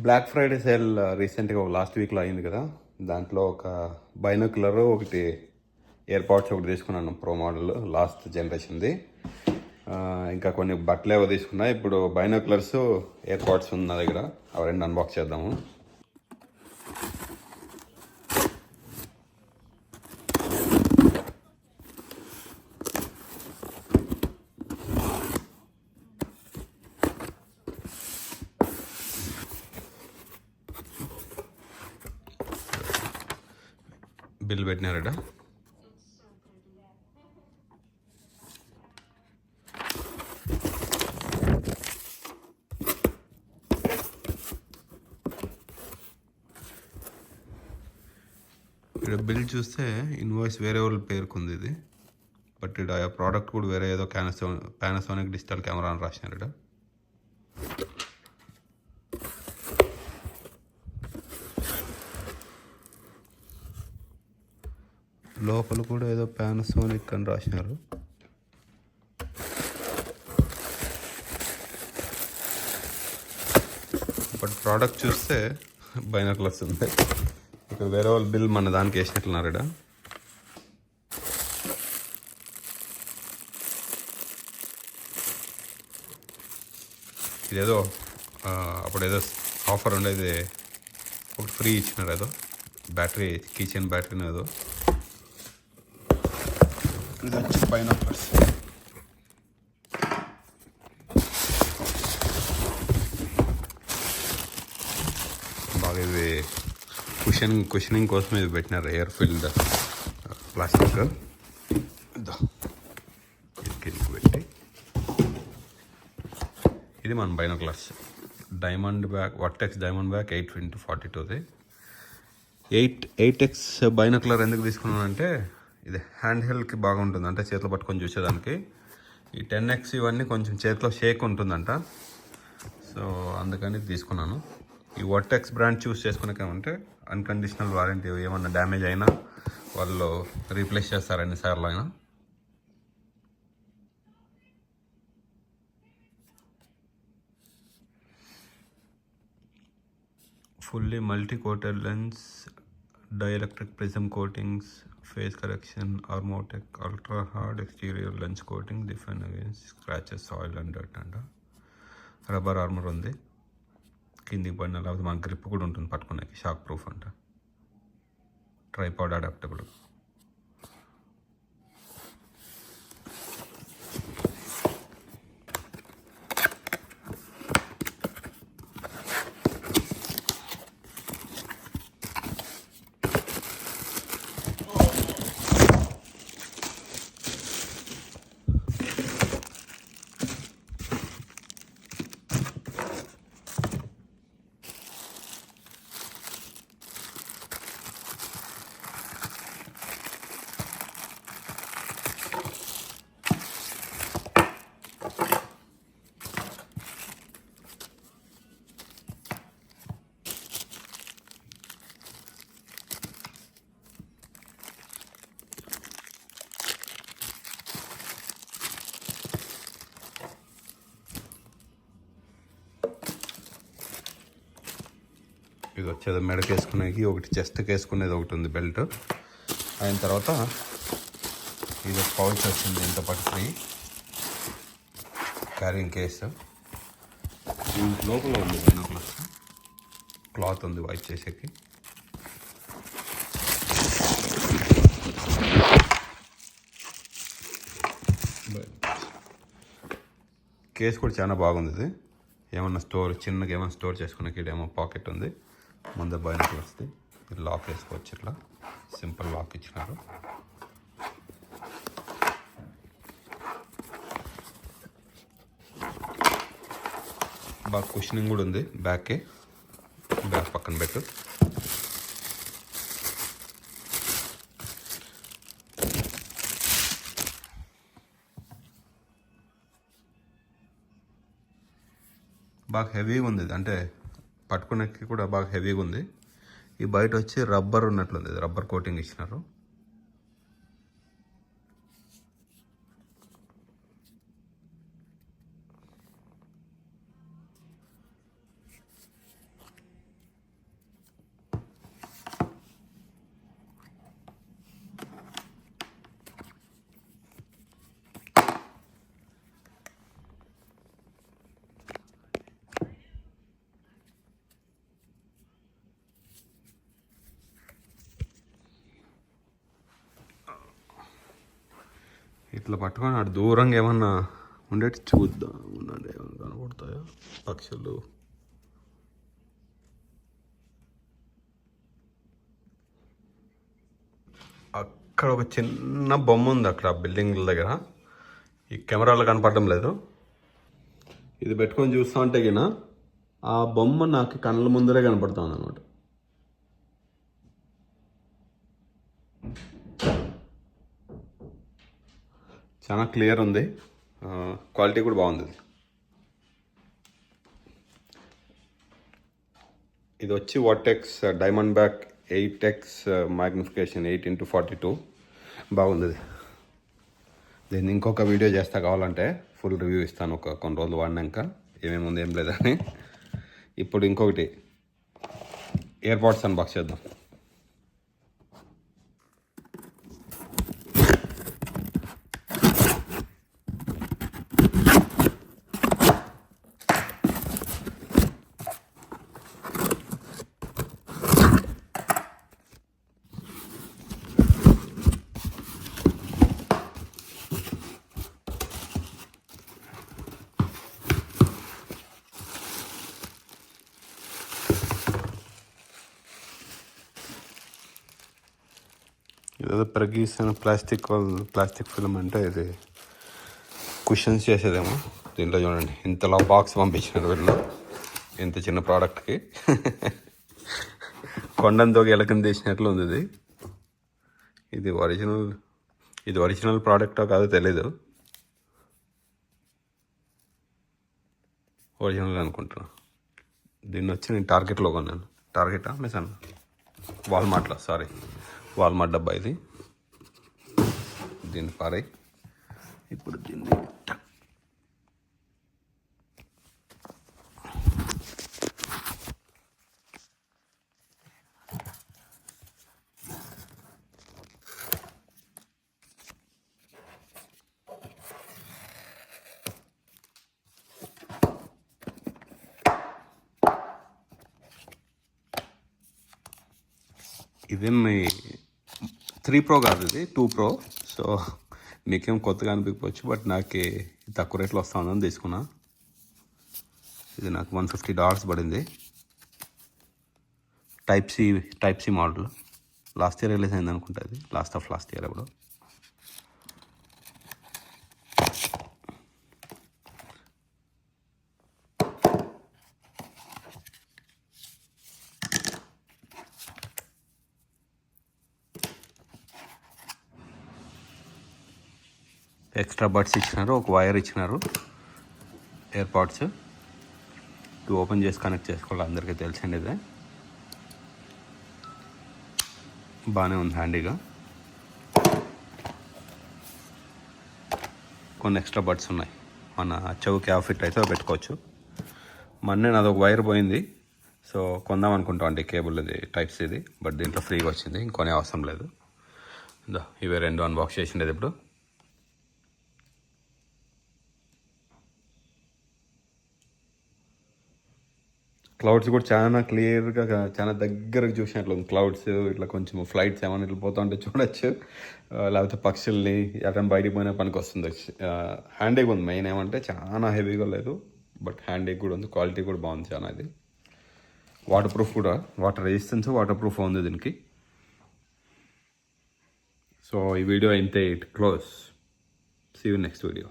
Black Friday sale రీసెంట్గా ఒక last వీక్లో అయింది కదా. దాంట్లో ఒక బైనోక్యులర్ ఒకటి ఎయిర్పాడ్స్ ఒకటి తీసుకున్నాను, ప్రో మోడల్ లాస్ట్ జనరేషన్ది. ఇంకా కొన్ని బట్టలు ఏవో తీసుకున్నా. ఇప్పుడు బైనోక్యులర్స్ ఎయిర్పాడ్స్ ఉంది నా దగ్గర, అవి రెండు అన్బాక్స్ చేద్దాము. బిల్ పెట్టినారట. ఇక్కడ బిల్ చూస్తే ఇన్వాయిస్ వేరే వాళ్ళ పేరుకుంది ఇది, బట్ ఇక్కడ ప్రోడక్ట్ కూడా వేరే ఏదో పానాసోనిక్ డిజిటల్ కెమెరా అని రాసినారట. లోపల కూడా ఏదో పానాసోనిక్ అని రాసినారు. బట్ ప్రోడక్ట్ చూస్తే బైనాక్యులర్స్ ఉంది. ఇక్కడ వేరే వాళ్ళ బిల్ మన దానికి వేసినట్లున్నారట. ఇదేదో అప్పుడు ఏదో ఆఫర్ ఉండేది, ఒకటి ఫ్రీ ఇచ్చినారు, ఏదో బ్యాటరీ, కిచెన్ బ్యాటరీని ఏదో. ఇది వచ్చి బైనాక్యులర్స్. బాగా ఇది కుషనింగ్ కోసం ఇది పెట్టినారు, ఎయిర్ ఫిల్డ్ ప్లాస్టిక్. కిందకి పెట్టి ఇది మన binoculars diamond back, vertex diamond back 8x42ది. 8x బైనాక్యులర్ ఎందుకు తీసుకున్నానంటే ఇది హ్యాండ్ హెల్డ్కి బాగుంటుంది, అంటే చేతిలో పట్టుకొని చూసేదానికి. ఈ 10x ఇవన్నీ కొంచెం చేతిలో షేక్ ఉంటుందంట, సో అందుకని తీసుకున్నాను. ఈ వర్టెక్స్ బ్రాండ్ చూస్ చేసుకునేకేమంటే అన్కండిషనల్ వారంటీ, ఏమన్నా డ్యామేజ్ అయినా వాళ్ళు రీప్లేస్ చేస్తారు ఎన్నిసార్లు అయినా. Fully multi coated lens, dielectric prism coatings, phase correction, ArmorTek ultra hard exterior lens coating, defend against scratches, soil and dirt అంట. రబ్బర్ ఆర్మర్ ఉంది, కిందికి పడిన లేకపోతే మన గ్రిప్ కూడా ఉంటుంది పట్టుకునేకి, షాక్ ప్రూఫ్ అంట. Tripod adaptable. ఇది వచ్చేది మెడకి వేసుకునేకి, ఒకటి చెస్ట్కి వేసుకునేది ఒకటి ఉంది బెల్ట్. అయిన తర్వాత ఇది ఒక పౌచ్ వచ్చింది ఇంత పాటు ఫ్రీ, క్యారింగ్ కేసు. లోపల ఉంది బైనాక్యులర్స్, క్లాత్ ఉంది వైప్ చేసేకి. కేసు కూడా చాలా బాగుంది. ఇది ఏమన్నా చిన్నగా ఏమన్నా స్టోర్ చేసుకునేకి ఇదేమో పాకెట్ ఉంది. ముందు బైనాక్యులర్స్ది లాక్ వేసుకోవచ్చు, ఇట్లా సింపుల్ లాక్ ఇచ్చినారు. బాగా కుషనింగ్ కూడా ఉంది బ్యాక్కి, బ్యాక్ పక్కన పెట్టు. బాగా హెవీగా ఉంది, అంటే పట్టుకునేకి కూడా బాగా హెవీగా ఉంది. ఈ బయట వచ్చి రబ్బర్ ఉన్నట్లుంది, రబ్బర్ కోటింగ్ ఇచ్చినారు. ఇట్లా పట్టుకొని అటు దూరంగా ఏమన్నా ఉండేటి చూద్దాం. ఉండండి, ఏమన్నా కనబడతాయో పక్షులు. అక్కడ ఒక చిన్న బొమ్మ ఉంది అక్కడ బిల్డింగ్ల దగ్గర. ఈ కెమెరాలో కనపడడం లేదు. ఇది పెట్టుకొని చూస్తూ ఉంటే గిన ఆ బొమ్మ నాకు కళ్ళ ముందరే కనపడుతుంది అనమాట. చాలా క్లియర్ ఉంది, క్వాలిటీ కూడా బాగుంది. ఇది వచ్చి Vortex diamond back 8x magnification 8x42 బాగుంది. దీన్ని ఇంకొక వీడియో చేస్తా, కావాలంటే ఫుల్ రివ్యూ ఇస్తాను కొన్ని రోజులు వాడినాక ఏమేమి ఉంది ఏం లేదని. ఇప్పుడు ఇంకొకటి ఇయర్పాడ్స్ అన్బాక్స్ చేద్దాం. ఇదేదో ప్రగీసిన ప్లాస్టిక్ ఫిల్మ్ అంటే ఇది కుషన్స్ చేసేదేమో. దీంట్లో చూడండి ఇంతలా బాక్స్ పంపించినారు వీళ్ళు ఇంత చిన్న ప్రోడక్ట్కి. కొండంతో ఎలకని తీసినట్లు ఉంది ఇది ఒరిజినల్ ప్రోడక్టో కాదో తెలీదు. ఒరిజినల్ అనుకుంటున్నా. దీన్ని వచ్చి నేను టార్గెట్లో కొన్నాను. టార్గెటా అమెజాన్, వాల్మార్ట్ డబ్బా ఇది. దీన్ని పారాయి. ఇప్పుడు దీన్ని ఇదేమి 3 Pro కాదు, ఇది 2 Pro. సో మీకేం కొత్తగా అనిపించవచ్చు, బట్ నాకు తక్కువ రేట్లో వస్తుందని తీసుకున్నా. ఇది నాకు $150 పడింది. Type C model. Last year release అయింది అనుకుంటా, ఇది లాస్ట్ ఇయర్ ఎప్పుడు. ఎక్స్ట్రా బడ్స్ ఇచ్చినారు, ఒక వైర్ ఇచ్చినారు. ఇయర్పాడ్స్ 2 ఓపెన్ చేసి కనెక్ట్ చేసుకోవాలి, అందరికీ తెలిసింది ఇదే. బాగానే ఉంది, హ్యాండీగా. కొన్ని ఎక్స్ట్రా బడ్స్ ఉన్నాయి, మన చెవుకి ఆఫ్ ఫిట్ అయితే పెట్టుకోవచ్చు. మొన్నే నాదొక వైర్ పోయింది, సో కొందాం అనుకుంటాం అండి కేబుల్, ఇది టైప్స్ ఇది. బట్ దీంట్లో ఫ్రీగా వచ్చింది, ఇంకొనే అవసరం లేదు. ఇవే 2 అన్బాక్స్ చేసిండేది ఇప్పుడు. క్లౌడ్స్ కూడా చాలా క్లియర్గా, చాలా దగ్గరకు చూసినట్లు ఉంది. క్లౌడ్స్ ఇట్లా కొంచెం ఫ్లైట్స్ ఏమైనా ఇట్లా పోతూ ఉంటే చూడొచ్చు, లేకపోతే పక్షుల్ని ఎటైనా బయటికి పోయినా పనికి వస్తుంది. హ్యాండీగా ఉంది. మెయిన్ ఏమంటే చాలా హెవీగా లేదు, బట్ హ్యాండీగా కూడా ఉంది. క్వాలిటీ కూడా బాగుంది చాలా. ఇది వాటర్ ప్రూఫ్ కూడా, వాటర్ రెసిస్టెన్స్, వాటర్ ప్రూఫ్ ఉంది దీనికి. సో ఈ వీడియో ఇంతే, it close. See you next video.